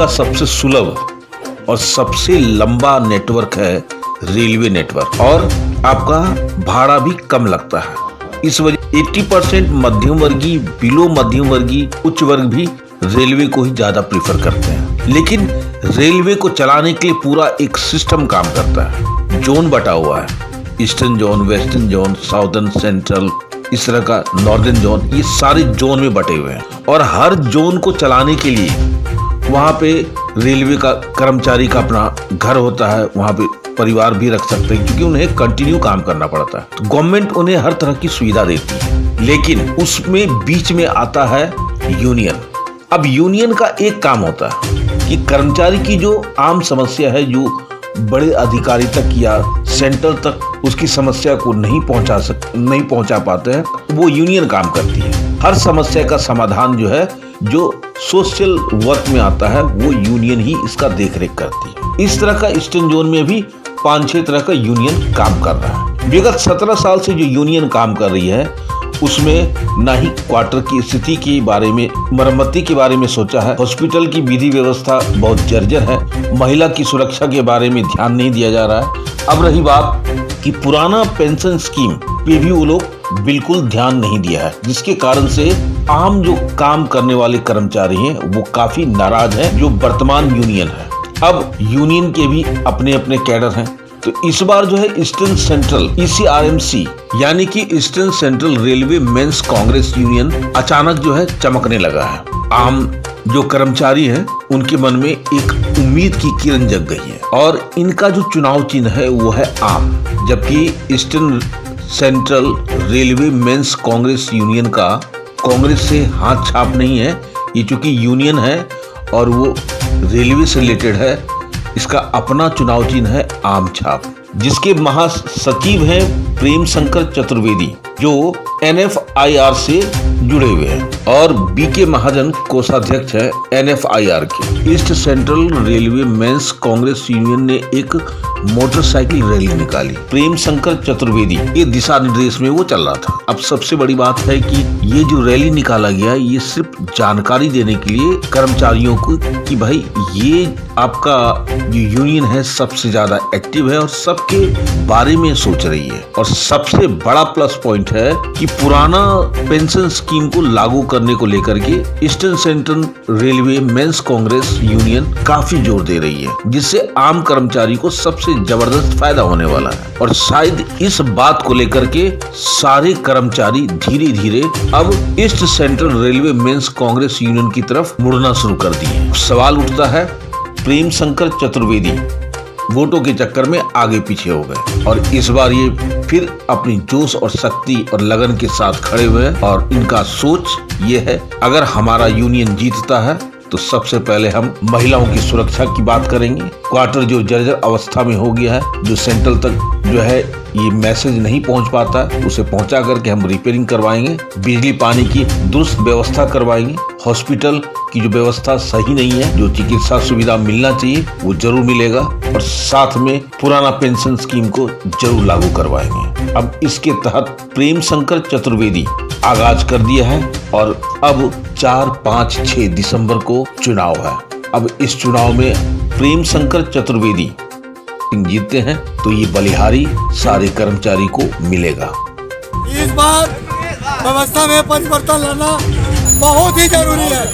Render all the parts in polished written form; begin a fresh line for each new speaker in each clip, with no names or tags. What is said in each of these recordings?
का सबसे सुलभ और सबसे लंबा नेटवर्क है रेलवे नेटवर्क, और आपका भाड़ा भी कम लगता है। इस वजह 80% मध्यम वर्गीय, बिलो मध्यम वर्गीय, उच्च वर्ग भी रेलवे को ही ज्यादा प्रीफर करते हैं। लेकिन रेलवे को चलाने के लिए पूरा एक सिस्टम काम करता है। जोन बटा हुआ है, eastern zone, western zone, southern, central, इस तरह का नॉर्दर्न जोन, ये सारे जोन में बटे हुए हैं। और हर जोन को चलाने के लिए वहाँ पे रेलवे का कर्मचारी का अपना घर होता है, वहाँ पे परिवार भी रख सकते हैं, क्योंकि उन्हें कंटिन्यू काम करना पड़ता है। तो गवर्नमेंट उन्हें हर तरह की सुविधा देती है, लेकिन उसमें बीच में आता है यूनियन। अब यूनियन का एक काम होता है कि कर्मचारी की जो आम समस्या है, जो बड़े अधिकारी तक या सेंटर तक उसकी समस्या को नहीं पहुंचा पाते हैं, वो यूनियन काम करती है। हर समस्या का समाधान जो है, जो सोशल वर्क में आता है, वो यूनियन ही इसका देखरेख करती है। इस तरह का ईस्टर्न जोन में भी 5-6 तरह का यूनियन काम कर रहा है। विगत 17 साल से जो यूनियन काम कर रही है, उसमें ना ही क्वार्टर की स्थिति के बारे में, मरम्मती के बारे में सोचा है। हॉस्पिटल की विधि व्यवस्था बहुत जर्जर है। महिला की सुरक्षा के बारे में ध्यान नहीं दिया जा रहा है। अब रही बात कि पुराना पेंशन स्कीम पे भी वो लोग बिल्कुल ध्यान नहीं दिया है, जिसके कारण से आम जो काम करने वाले कर्मचारी हैं, वो काफी नाराज हैं, जो वर्तमान यूनियन है। अब यूनियन के भी अपने अपने कैडर हैं। तो इस बार जो है ईस्टर्न सेंट्रल ECRMC यानी कि eastern central railway men's Congress union अचानक जो है चमकने लगा है। आम जो कर्मचारी हैं, उनके मन में एक उम्मीद की किरण जग गई है, और इनका जो चुनाव चिन्ह है वो है आम। जबकि eastern central railway men's Congress union का कांग्रेस से हाथ छाप नहीं है। ये चूंकि यूनियन है और वो रेलवे से रिलेटेड है, इसका अपना चुनाव चिन्ह है आम छाप, जिसके महासचिव हैं प्रेम शंकर चतुर्वेदी, जो NFIR से जुड़े हुए हैं, और BK महाजन कोषाध्यक्ष है NFIR के। East central railway men's Congress union ने एक मोटरसाइकिल रैली निकाली। प्रेम शंकर चतुर्वेदी के दिशा निर्देश में वो चल रहा था। अब सबसे बड़ी बात है कि ये जो रैली निकाला गया, ये सिर्फ जानकारी देने के लिए कर्मचारियों को कि भाई ये आपका जो यूनियन है सबसे ज्यादा एक्टिव है और सबके बारे में सोच रही है। और सबसे बड़ा प्लस पॉइंट है कि पुराना पेंशन स्कीम को लागू करने को लेकर के eastern central railway men's Congress union काफी जोर दे रही है, जिससे आम कर्मचारी को सबसे जबरदस्त फायदा होने वाला है। और शायद इस बात को लेकर के सारे कर्मचारी धीरे धीरे अब east central railway men's Congress union की तरफ मुड़ना शुरू कर दिए। सवाल उठता है, प्रेम शंकर चतुर्वेदी वोटों के चक्कर में आगे पीछे हो गए, और इस बार ये फिर अपनी जोश और शक्ति और लगन के साथ खड़े हुए हैं। और इनका सोच ये है, अगर हमारा यूनियन जीतता है तो सबसे पहले हम महिलाओं की सुरक्षा की बात करेंगे। क्वार्टर जो जर्जर अवस्था में हो गया है, जो सेंट्रल तक जो है ये मैसेज नहीं पहुंच पाता, उसे पहुंचा करके हम रिपेयरिंग करवाएंगे। बिजली पानी की दुरुस्त व्यवस्था करवाएंगे। हॉस्पिटल की जो व्यवस्था सही नहीं है, जो चिकित्सा सुविधा मिलना चाहिए वो जरूर मिलेगा। और साथ में पुराना पेंशन स्कीम को जरूर लागू करवाएंगे। अब इसके तहत प्रेम शंकर चतुर्वेदी आगाज कर दिया है, और अब 4, 5, 6 दिसंबर को चुनाव है। अब इस चुनाव में प्रेम शंकर चतुर्वेदी जीतते हैं तो ये बलिहारी सारे कर्मचारी को मिलेगा।
इस बार व्यवस्था में परिवर्तन लाना बहुत ही जरूरी है।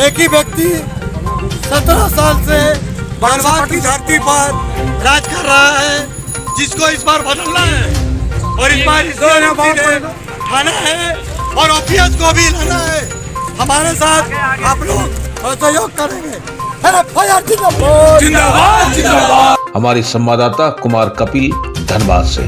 एक ही व्यक्ति 17 साल से बार की धरती पर राज कर रहा है, जिसको इस बार बदलना है। और इस बार थाना है और ऑफिस को भी लाना है। हमारे साथ आप लोग सहयोग करेंगे।
जिंदाबाद जिंदाबाद। हमारे संवाददाता कुमार कपिल, धनबाद से।